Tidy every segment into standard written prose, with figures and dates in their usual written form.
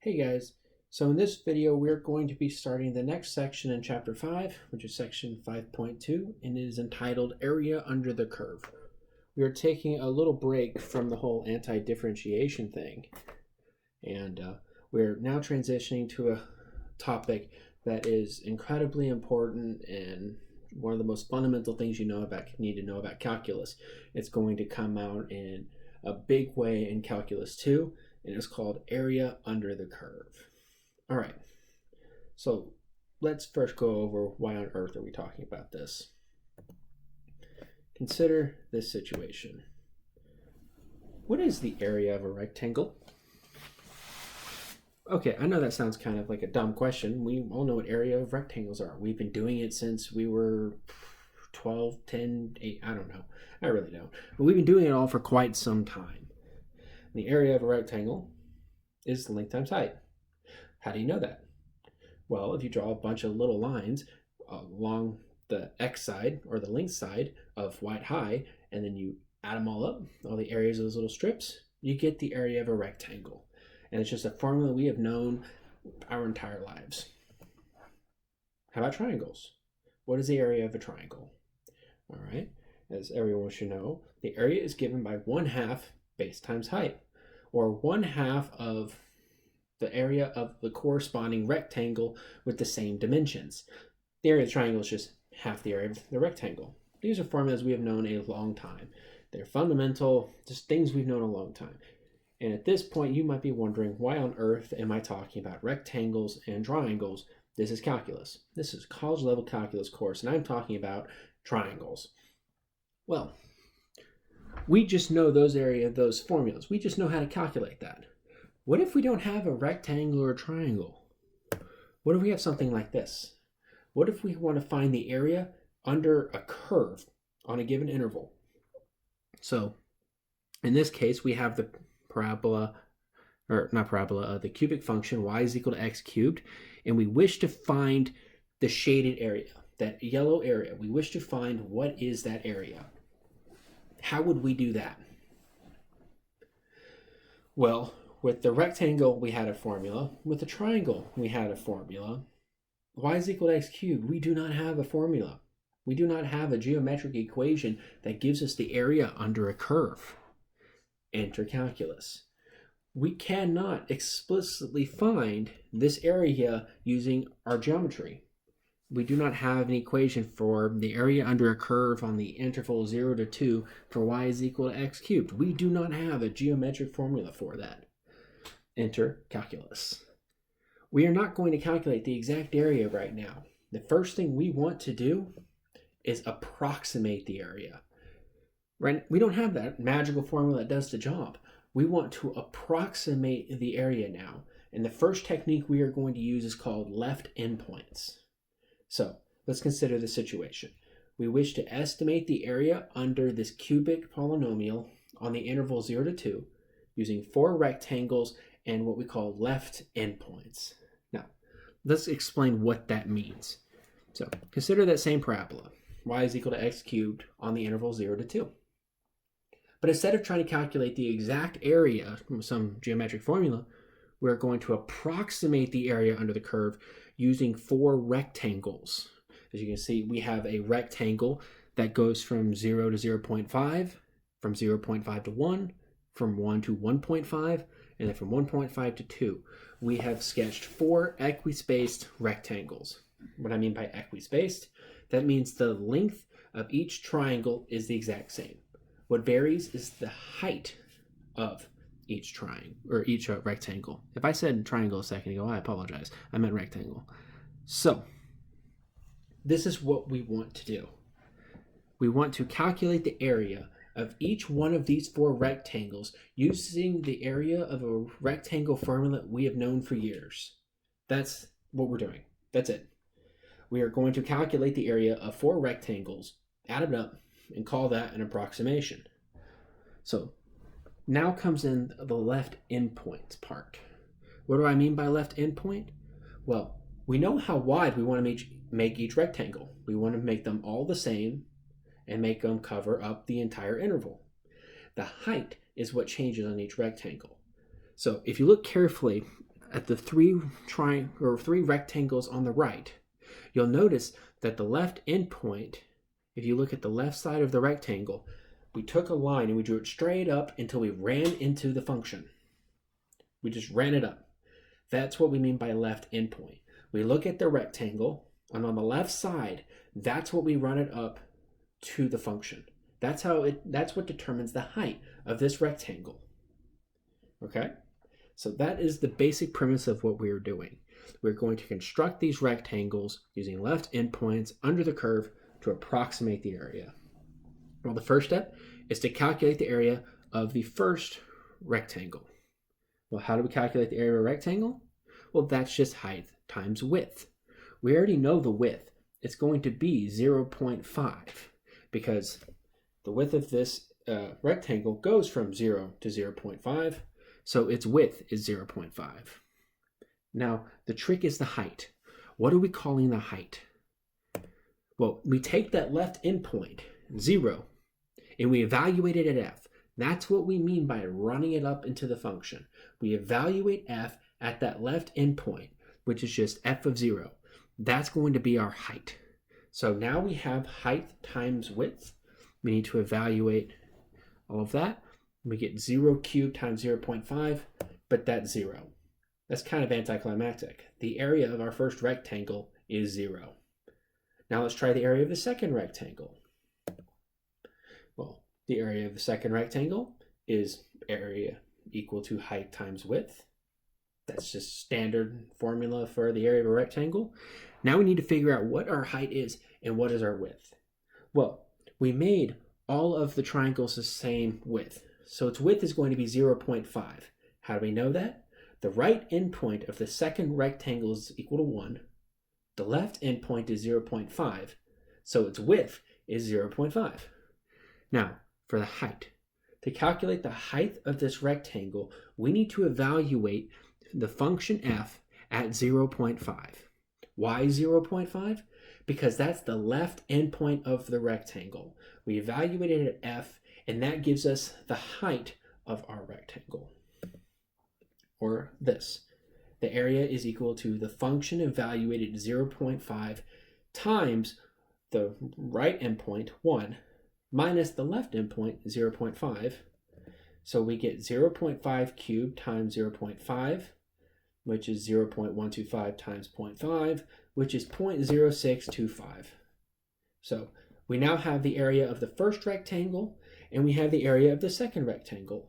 Hey guys, so in this video we're going to be starting the next section in chapter 5, which is section 5.2, and it is entitled Area Under the Curve. We are taking a little break from the whole anti-differentiation thing, and we're now transitioning to a topic that is incredibly important and one of the most fundamental things you need to know about calculus. It's going to come out in a big way in Calculus 2, and it's called Area Under the Curve. All right, so let's first go over why on earth are we talking about this. Consider this situation. What is the area of a rectangle? Okay, I know that sounds kind of like a dumb question. We all know what area of rectangles are. We've been doing it since we were 12, 10, 8, I don't know. I really don't. But we've been doing it all for quite some time. The area of a rectangle is length times height. How do you know that? Well, if you draw a bunch of little lines along the x side or the length side of y high, and then you add them all up, all the areas of those little strips, you get the area of a rectangle. And it's just a formula we have known our entire lives. How about triangles? What is the area of a triangle? All right, as everyone should know, the area is given by 1/2 base times height, or 1/2 of the area of the corresponding rectangle with the same dimensions. The area of the triangle is just half the area of the rectangle. These are formulas we have known a long time. They're fundamental, just things we've known a long time. And at this point, you might be wondering, why on earth am I talking about rectangles and triangles? This is calculus. This is a college level calculus course, and I'm talking about triangles. Well, we just know those formulas. We just know how to calculate that. What if we don't have a rectangle or a triangle? What if we have something like this? What if we want to find the area under a curve on a given interval? So in this case, we have the the cubic function y is equal to x cubed, and we wish to find the shaded area, that yellow area. We wish to find what is that area. How would we do that? Well, with the rectangle, we had a formula. With the triangle, we had a formula. Y is equal to x cubed. We do not have a formula. We do not have a geometric equation that gives us the area under a curve. Enter calculus. We cannot explicitly find this area using our geometry. We do not have an equation for the area under a curve on the interval 0 to 2 for y is equal to x cubed. We do not have a geometric formula for that. Enter calculus. We are not going to calculate the exact area right now. The first thing we want to do is approximate the area. Right? We don't have that magical formula that does the job. We want to approximate the area now. And the first technique we are going to use is called left endpoints. So let's consider the situation. We wish to estimate the area under this cubic polynomial on the interval 0 to 2 using 4 rectangles and what we call left endpoints. Now, let's explain what that means. So consider that same parabola. Y is equal to x cubed on the interval 0 to 2. But instead of trying to calculate the exact area from some geometric formula, we're going to approximate the area under the curve using 4 rectangles. As you can see, we have a rectangle that goes from 0 to 0.5, from 0.5 to 1, from 1 to 1.5, and then from 1.5 to 2. We have sketched 4 equispaced rectangles. What I mean by equispaced, that means the length of each triangle is the exact same. What varies is the height of each triangle or each rectangle. If I said triangle a second ago, I apologize. I meant rectangle. So this is what we want to do. We want to calculate the area of each one of these 4 rectangles using the area of a rectangle formula we have known for years. That's what we're doing. That's it. We are going to calculate the area of 4 rectangles, add it up, and call that an approximation. So now comes in the left endpoints part. What do I mean by left endpoint? Well, we know how wide we want to make each rectangle. We want to make them all the same and make them cover up the entire interval. The height is what changes on each rectangle. So if you look carefully at the three rectangles on the right, you'll notice that the left endpoint, if you look at the left side of the rectangle, we took a line and we drew it straight up until we ran into the function. We just ran it up. That's what we mean by left endpoint. We look at the rectangle, and on the left side, that's what we run it up to the function. That's what determines the height of this rectangle. Okay? So that is the basic premise of what we're doing. We're going to construct these rectangles using left endpoints under the curve to approximate the area. Well, the first step is to calculate the area of the first rectangle. Well, how do we calculate the area of a rectangle? Well, that's just height times width. We already know the width. It's going to be 0.5 because the width of this rectangle goes from 0 to 0.5, so its width is 0.5. Now, the trick is the height. What are we calling the height? Well, we take that left endpoint, 0, and we evaluate it at f. That's what we mean by running it up into the function. We evaluate f at that left endpoint, which is just f of 0. That's going to be our height. So now we have height times width. We need to evaluate all of that. We get 0 cubed times 0.5, but that's 0. That's kind of anticlimactic. The area of our first rectangle is 0. Now let's try the area of the second rectangle. Well, the area of the second rectangle is area equal to height times width. That's just standard formula for the area of a rectangle. Now we need to figure out what our height is and what is our width. Well, we made all of the triangles the same width. So its width is going to be 0.5. How do we know that? The right endpoint of the second rectangle is equal to 1. The left endpoint is 0.5. So its width is 0.5. Now, for the height. To calculate the height of this rectangle, we need to evaluate the function f at 0.5. Why 0.5? Because that's the left endpoint of the rectangle. We evaluated it at f, and that gives us the height of our rectangle. Or this. The area is equal to the function evaluated at 0.5 times the right endpoint, 1, minus the left endpoint, 0.5. So we get 0.5 cubed times 0.5, which is 0.125 times 0.5, which is 0.0625. So we now have the area of the first rectangle, and we have the area of the second rectangle.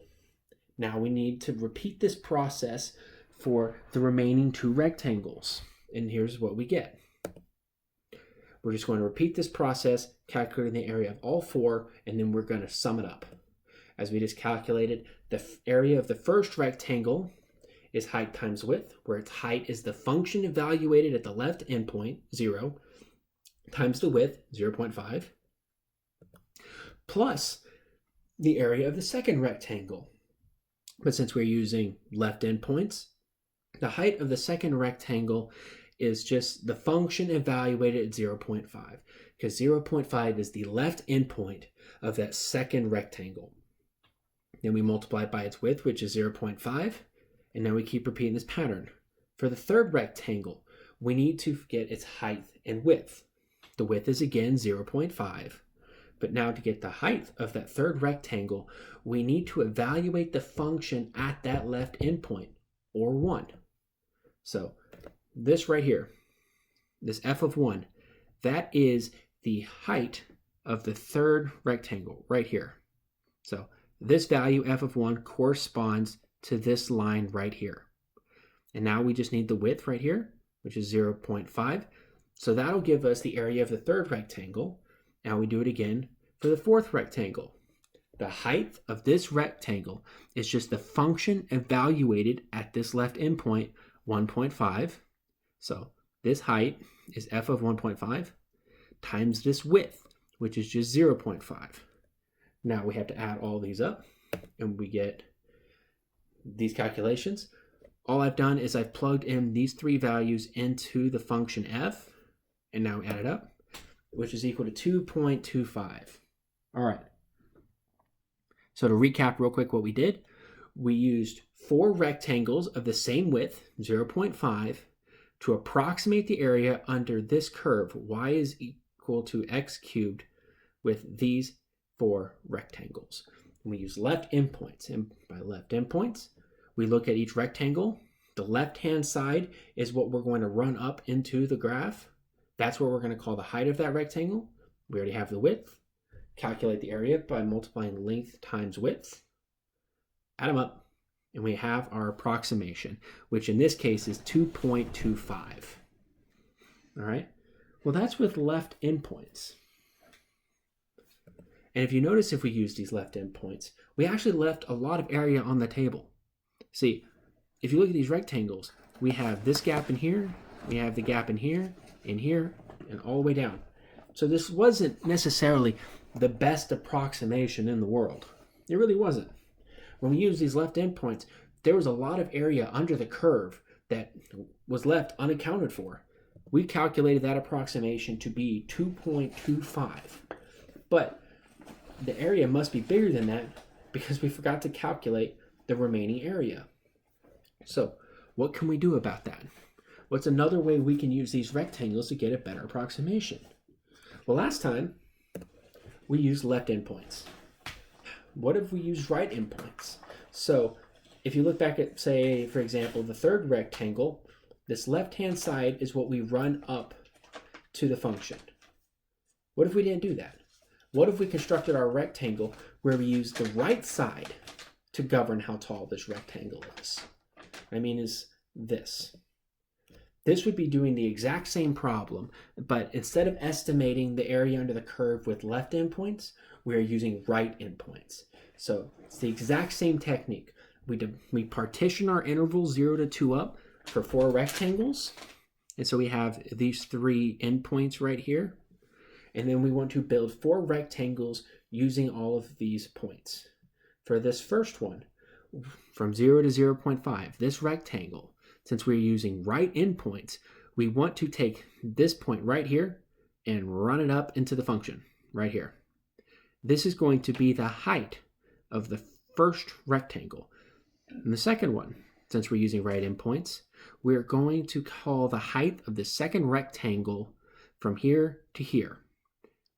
Now we need to repeat this process for the remaining two rectangles. And here's what we get. We're just going to repeat this process, calculating the area of all four, and then we're going to sum it up. As we just calculated, the area of the first rectangle is height times width, where its height is the function evaluated at the left endpoint, 0, times the width, 0.5, plus the area of the second rectangle. But since we're using left endpoints, the height of the second rectangle is just the function evaluated at 0.5, because 0.5 is the left endpoint of that second rectangle. Then we multiply it by its width, which is 0.5, and now we keep repeating this pattern. For the third rectangle, we need to get its height and width. The width is again 0.5, but now to get the height of that third rectangle, we need to evaluate the function at that left endpoint, or 1. So this right here, this f of 1, that is the height of the third rectangle right here. So this value f of 1 corresponds to this line right here. And now we just need the width right here, which is 0.5. So that'll give us the area of the third rectangle. Now we do it again for the fourth rectangle. The height of this rectangle is just the function evaluated at this left endpoint, 1.5. So this height is f of 1.5 times this width, which is just 0.5. Now we have to add all these up, and we get these calculations. All I've done is I've plugged in these three values into the function f, and now we add it up, which is equal to 2.25. All right. So to recap real quick what we did, we used 4 rectangles of the same width, 0.5, to approximate the area under this curve. Y is equal to x cubed with these 4 rectangles. And we use left endpoints. And by left endpoints, we look at each rectangle. The left-hand side is what we're going to run up into the graph. That's what we're going to call the height of that rectangle. We already have the width. Calculate the area by multiplying length times width. Add them up, and we have our approximation, which in this case is 2.25. All right? Well, that's with left endpoints. And if you notice, if we use these left endpoints, we actually left a lot of area on the table. See, if you look at these rectangles, we have this gap in here, we have the gap in here, and all the way down. So this wasn't necessarily the best approximation in the world. It really wasn't. When we use these left endpoints, there was a lot of area under the curve that was left unaccounted for. We calculated that approximation to be 2.25. But the area must be bigger than that because we forgot to calculate the remaining area. So what can we do about that? What's another way we can use these rectangles to get a better approximation? Well, last time we used left endpoints. What if we use right endpoints? So if you look back at, say, for example, the third rectangle, this left-hand side is what we run up to the function. What if we didn't do that? What if we constructed our rectangle where we use the right side to govern how tall this rectangle is? I mean, is this. This would be doing the exact same problem, but instead of estimating the area under the curve with left endpoints, we are using right endpoints. So it's the exact same technique. We partition our interval 0 to 2 up for 4 rectangles. And so we have these 3 endpoints right here. And then we want to build 4 rectangles using all of these points. For this first one, from 0 to 0.5, this rectangle, since we're using right endpoints, we want to take this point right here and run it up into the function right here. This is going to be the height of the first rectangle. And the second one, since we're using right endpoints, we're going to call the height of the second rectangle from here to here.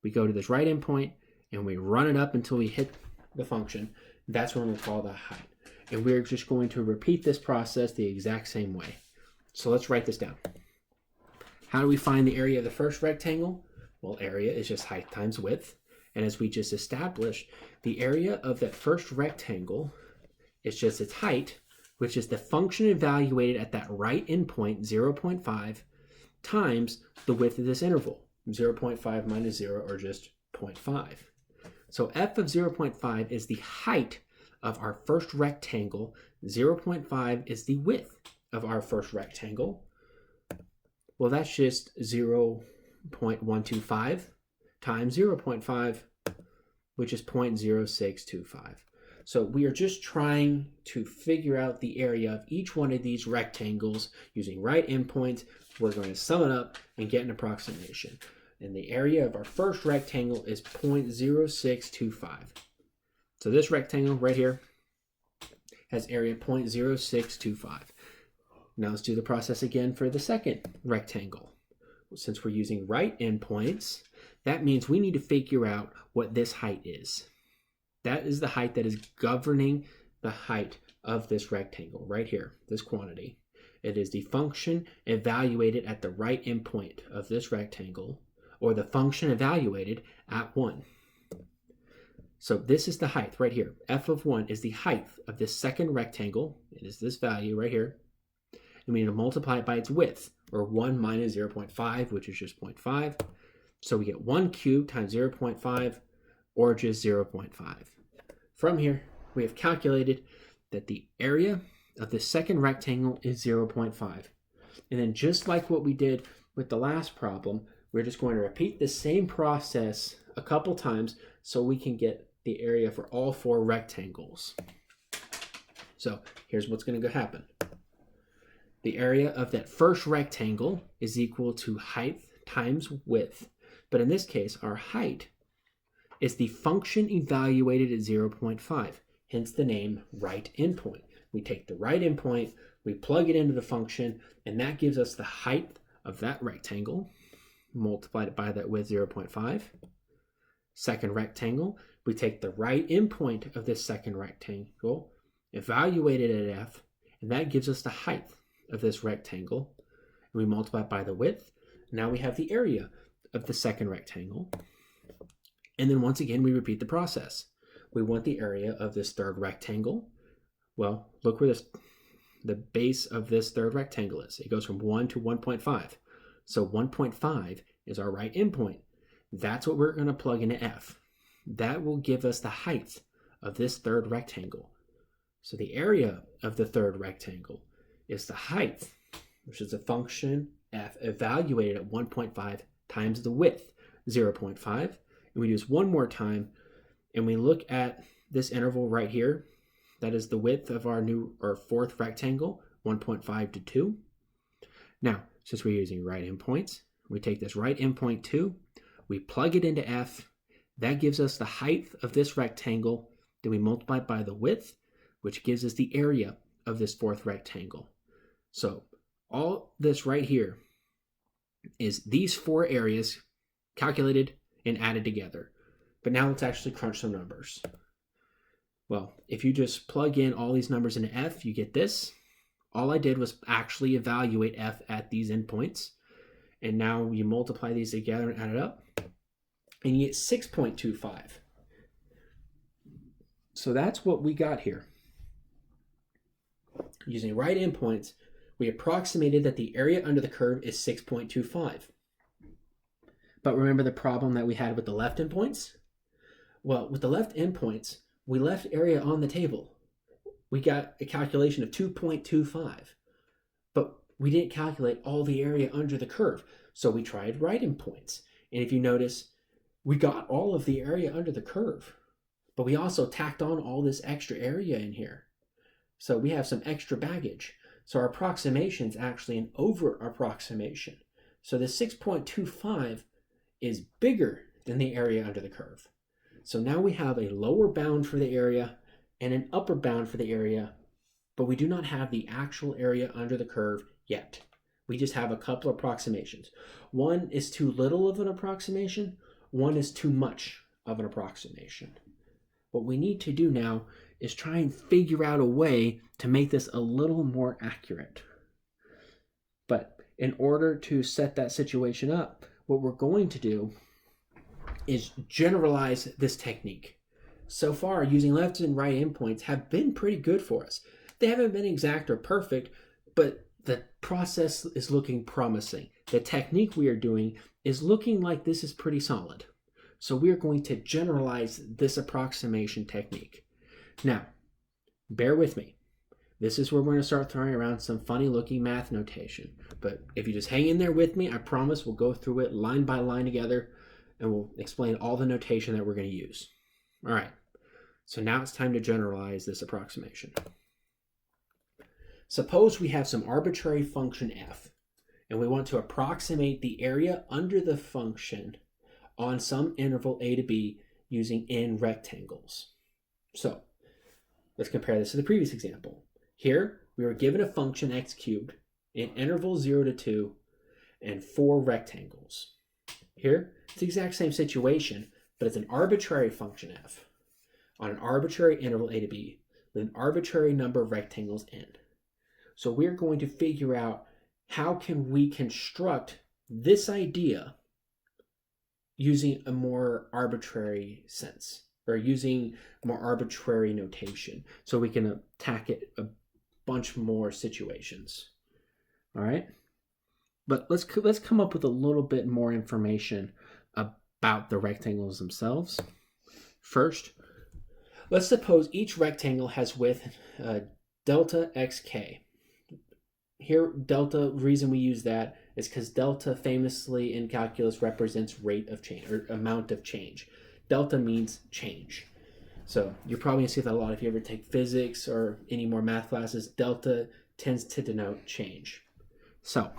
We go to this right endpoint and we run it up until we hit the function. That's what we call the height. And we're just going to repeat this process the exact same way. So let's write this down. How do we find the area of the first rectangle? Well, area is just height times width. And as we just established, the area of that first rectangle is just its height, which is the function evaluated at that right endpoint, 0.5, times the width of this interval, 0.5 minus 0, or just 0.5. So f of 0.5 is the height of our first rectangle. 0.5 is the width of our first rectangle. Well, that's just 0.125 times 0.5, which is 0.0625. So we are just trying to figure out the area of each one of these rectangles using right endpoints. We're going to sum it up and get an approximation. And the area of our first rectangle is 0.0625. So this rectangle right here has area 0.0625. Now let's do the process again for the second rectangle. Since we're using right endpoints, that means we need to figure out what this height is. That is the height that is governing the height of this rectangle right here, this quantity. It is the function evaluated at the right endpoint of this rectangle, or the function evaluated at 1. So this is the height right here. F of 1 is the height of this second rectangle. It is this value right here. And we need to multiply it by its width, or 1 minus 0.5, which is just 0.5. So we get 1 cubed times 0.5, or just 0.5. From here, we have calculated that the area of the second rectangle is 0.5. And then just like what we did with the last problem, we're just going to repeat the same process a couple times so we can get the area for all 4 rectangles. So here's what's going to happen. The area of that first rectangle is equal to height times width. But in this case, our height is the function evaluated at 0.5. hence the name right endpoint. We take the right endpoint, we plug it into the function, and that gives us the height of that rectangle, multiplied by that width 0.5. Second rectangle, we take the right endpoint of this second rectangle, evaluate it at f, and that gives us the height of this rectangle. And we multiply it by the width. Now we have the area of the second rectangle. And then once again, we repeat the process. We want the area of this third rectangle. Well, look where the base of this third rectangle is. It goes from 1 to 1.5. So 1.5 is our right endpoint. That's what we're going to plug into f. That will give us the height of this third rectangle. So the area of the third rectangle is the height, which is a function f evaluated at 1.5 times the width, 0.5. And we do this one more time, and we look at this interval right here. That is the width of our fourth rectangle, 1.5 to 2. Now, since we're using right endpoints, we take this right endpoint 2, we plug it into f. That gives us the height of this rectangle. Then we multiply it by the width, which gives us the area of this fourth rectangle. So all this right here is these four areas calculated and added together. But now let's actually crunch some numbers. Well, if you just plug in all these numbers into f, you get this. All I did was actually evaluate f at these endpoints. And now you multiply these together and add it up, and you get 6.25. So that's what we got here. Using right endpoints, we approximated that the area under the curve is 6.25. But remember the problem that we had with the left endpoints? Well, with the left endpoints, we left area on the table. We got a calculation of 2.25, but we didn't calculate all the area under the curve. So we tried right endpoints. And if you notice, we got all of the area under the curve, but we also tacked on all this extra area in here. So we have some extra baggage. So our approximation is actually an over approximation. So the 6.25 is bigger than the area under the curve. So now we have a lower bound for the area and an upper bound for the area, but we do not have the actual area under the curve yet. We just have a couple approximations. One is too little of an approximation. One is too much of an approximation. What we need to do now is try and figure out a way to make this a little more accurate. But in order to set that situation up, what we're going to do is generalize this technique. So far, using left and right endpoints have been pretty good for us. They haven't been exact or perfect, but the process is looking promising. The technique we are doing is looking like this is pretty solid. So we are going to generalize this approximation technique. Now, bear with me. This is where we're going to start throwing around some funny looking math notation. But if you just hang in there with me, I promise we'll go through it line by line together, and we'll explain all the notation that we're going to use. All right, so now it's time to generalize this approximation. Suppose we have some arbitrary function f, and we want to approximate the area under the function on some interval a to b using n rectangles. So let's compare this to the previous example. Here, we were given a function x cubed in interval 0 to 2 and 4 rectangles. Here, it's the exact same situation, but it's an arbitrary function f on an arbitrary interval a to b with an arbitrary number of rectangles n. So we're going to figure out how can we construct this idea using a more arbitrary sense, or using more arbitrary notation, so we can attack it a bunch more situations. All right, but let's come up with a little bit more information about the rectangles themselves. First, let's suppose each rectangle has width delta xk. Here, delta, reason we use that is because delta famously in calculus represents rate of change, or amount of change. Delta means change. So you're probably going to see that a lot if you ever take physics or any more math classes. Delta tends to denote change. So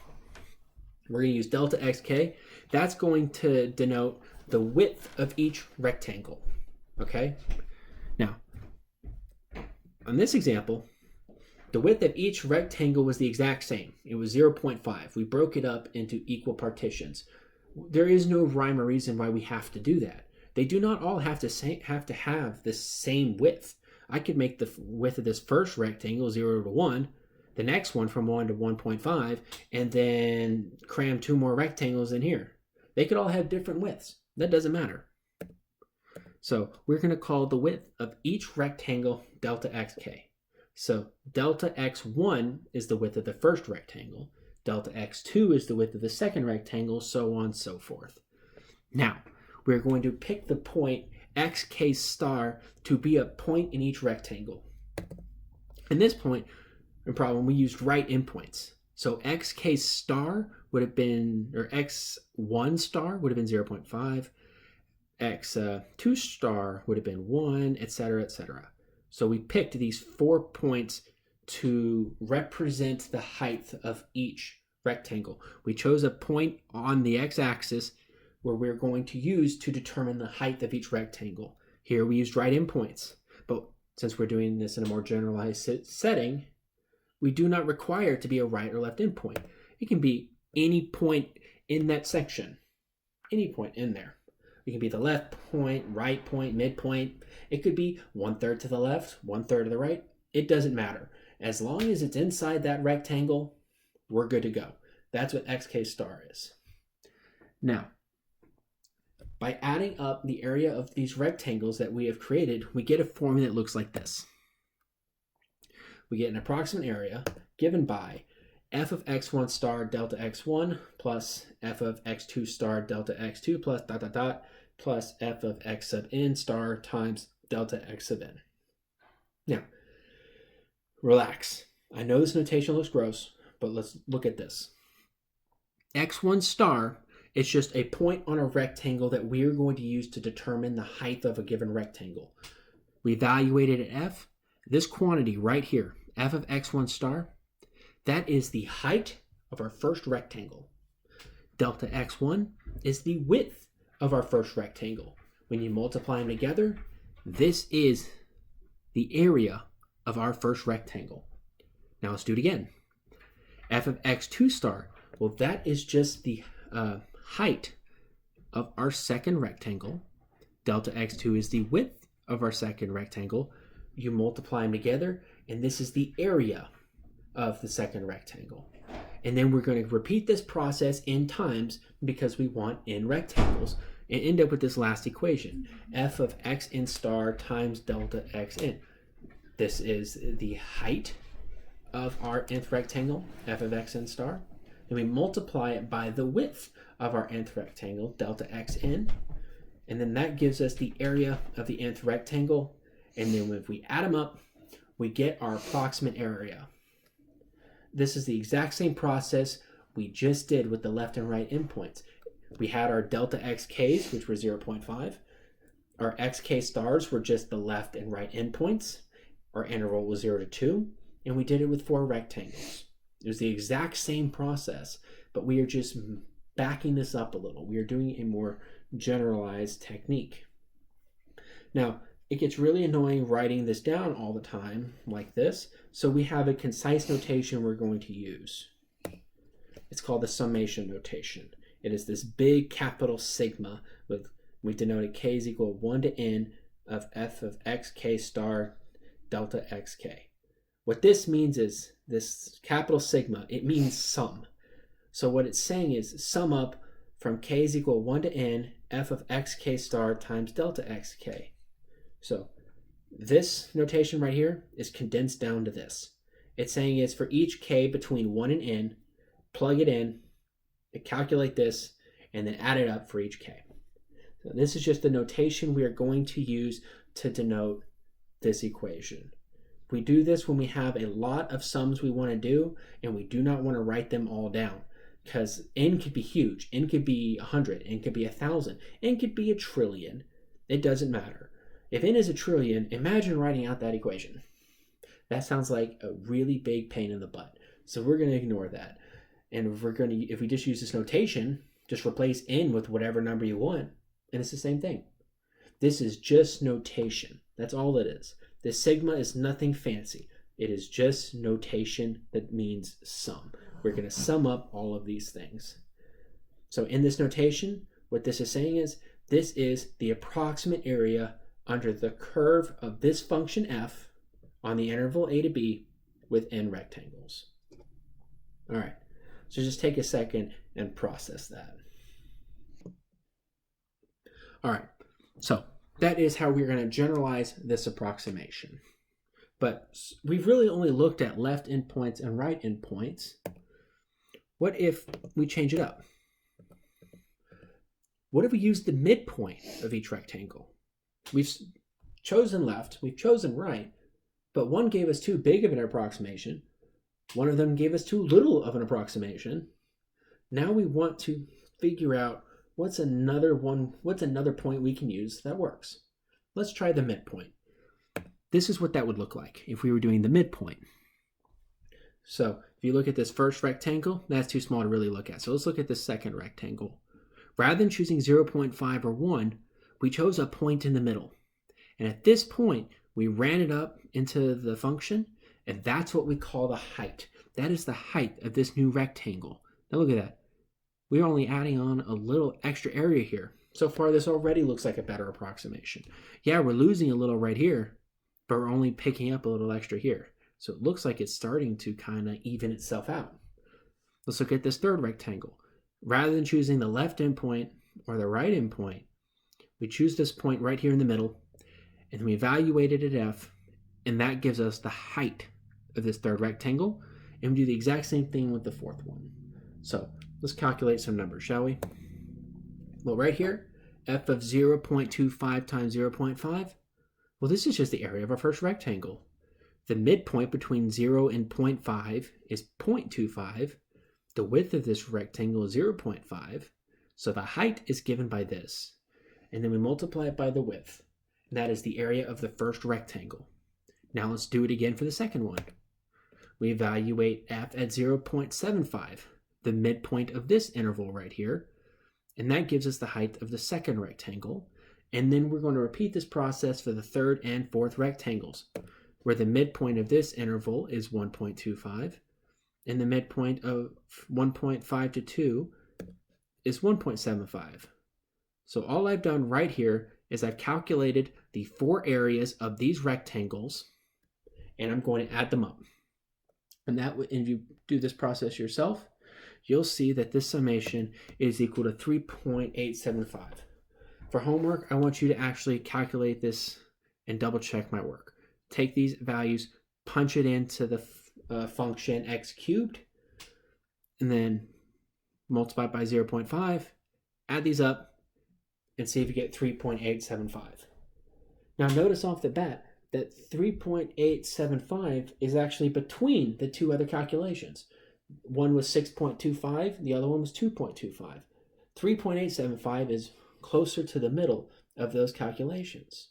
we're going to use delta xk. That's going to denote the width of each rectangle. Okay? Now, on this example, the width of each rectangle was the exact same. It was 0.5. We broke it up into equal partitions. There is no rhyme or reason why we have to do that. They do not all have to have the same width. I could make the width of this first rectangle 0 to 1, the next one from 1 to 1.5, and then cram 2 more rectangles in here. They could all have different widths. That doesn't matter. So we're going to call the width of each rectangle delta xk. So delta x1 is the width of the first rectangle. Delta x2 is the width of the second rectangle, so on and so forth. Now, we're going to pick the point xk star to be a point in each rectangle. In this point and problem, we used right endpoints. So xk star would have been, or x1 star would have been 0.5, x2 star would have been 1, etc., etc. So we picked these 4 points to represent the height of each rectangle. We chose a point on the x-axis where we're going to use to determine the height of each rectangle. Here we used right endpoints, but since we're doing this in a more generalized setting, we do not require it to be a right or left endpoint. It can be any point in that section, any point in there. It can be the left point, right point, midpoint. It could be 1/3 to the left, 1/3 to the right. It doesn't matter. As long as it's inside that rectangle, we're good to go. That's what xk star is. Now, by adding up the area of these rectangles that we have created, we get a formula that looks like this. We get an approximate area given by f of x1 star delta x1 plus f of x2 star delta x2 plus ... plus f of x sub n star times delta x sub n. Now, relax. I know this notation looks gross, but let's look at this. x1 star is just a point on a rectangle that we're going to use to determine the height of a given rectangle. We evaluated at f. This quantity right here, f of x1 star, that is the height of our first rectangle. Delta x1 is the width of our first rectangle. When you multiply them together, this is the area of our first rectangle. Now let's do it again. F of x2 star, well, that is just the height of our second rectangle. Delta x2 is the width of our second rectangle. You multiply them together, and this is the area of the second rectangle. And then we're going to repeat this process n times because we want n rectangles and end up with this last equation, f of xn star times delta xn. This is the height of our nth rectangle, f of xn star. Then we multiply it by the width of our nth rectangle, delta xn. And then that gives us the area of the nth rectangle. And then if we add them up, we get our approximate area. This is the exact same process we just did with the left and right endpoints. We had our delta xk's, which were 0.5. Our xk stars were just the left and right endpoints. Our interval was 0 to 2. And we did it with 4 rectangles. It was the exact same process, but we are just backing this up a little. We are doing a more generalized technique. Now, it gets really annoying writing this down all the time like this, so we have a concise notation we're going to use. It's called the summation notation. It is this big capital sigma with, we denoted k is equal to 1 to n of f of xk star delta xk. What this means is this capital sigma, it means sum. So what it's saying is sum up from k is equal to 1 to n f of xk star times delta xk. So this notation right here is condensed down to this. It's saying is for each k between 1 and n, plug it in, calculate this, and then add it up for each k. So this is just the notation we are going to use to denote this equation. We do this when we have a lot of sums we want to do, and we do not want to write them all down, because n could be huge. N could be 100, n could be 1,000, n could be 1,000,000,000,000. It doesn't matter. If n is 1,000,000,000,000, imagine writing out that equation. That sounds like a really big pain in the butt. So we're going to ignore that. And if we just use this notation, just replace n with whatever number you want, and it's the same thing. This is just notation. That's all it is. The sigma is nothing fancy. It is just notation that means sum. We're going to sum up all of these things. So in this notation, what this is saying is this is the approximate area under the curve of this function f on the interval a to b with n rectangles. All right, so just take a second and process that. All right, so that is how we're going to generalize this approximation. But we've really only looked at left endpoints and right endpoints. What if we change it up? What if we use the midpoint of each rectangle? We've chosen left, we've chosen right, but one gave us too big of an approximation. One of them gave us too little of an approximation. Now we want to figure out what's another point we can use that works. Let's try the midpoint. This is what that would look like if we were doing the midpoint. So if you look at this first rectangle, that's too small to really look at. So let's look at the second rectangle. Rather than choosing 0.5 or 1, we chose a point in the middle. And at this point, we ran it up into the function, and that's what we call the height. That is the height of this new rectangle. Now look at that. We're only adding on a little extra area here. So far, this already looks like a better approximation. Yeah, we're losing a little right here, but we're only picking up a little extra here. So it looks like it's starting to kind of even itself out. Let's look at this third rectangle. Rather than choosing the left endpoint or the right endpoint, we choose this point right here in the middle, and we evaluate it at f, and that gives us the height of this third rectangle, and we do the exact same thing with the fourth one. So let's calculate some numbers, shall we? Well, right here, f of 0.25 times 0.5, well, this is just the area of our first rectangle. The midpoint between 0 and 0.5 is 0.25. The width of this rectangle is 0.5. So the height is given by this. And then we multiply it by the width. And that is the area of the first rectangle. Now let's do it again for the second one. We evaluate f at 0.75, the midpoint of this interval right here. And that gives us the height of the second rectangle. And then we're going to repeat this process for the third and fourth rectangles, where the midpoint of this interval is 1.25, and the midpoint of 1.5 to 2 is 1.75. So all I've done right here is I've calculated the four areas of these rectangles, and I'm going to add them up. And if you do this process yourself, you'll see that this summation is equal to 3.875. For homework, I want you to actually calculate this and double check my work. Take these values, punch it into the function x cubed, and then multiply it by 0.5, add these up, and see if you get 3.875. Now notice off the bat that 3.875 is actually between the two other calculations. One was 6.25, the other one was 2.25. 3.875 is closer to the middle of those calculations.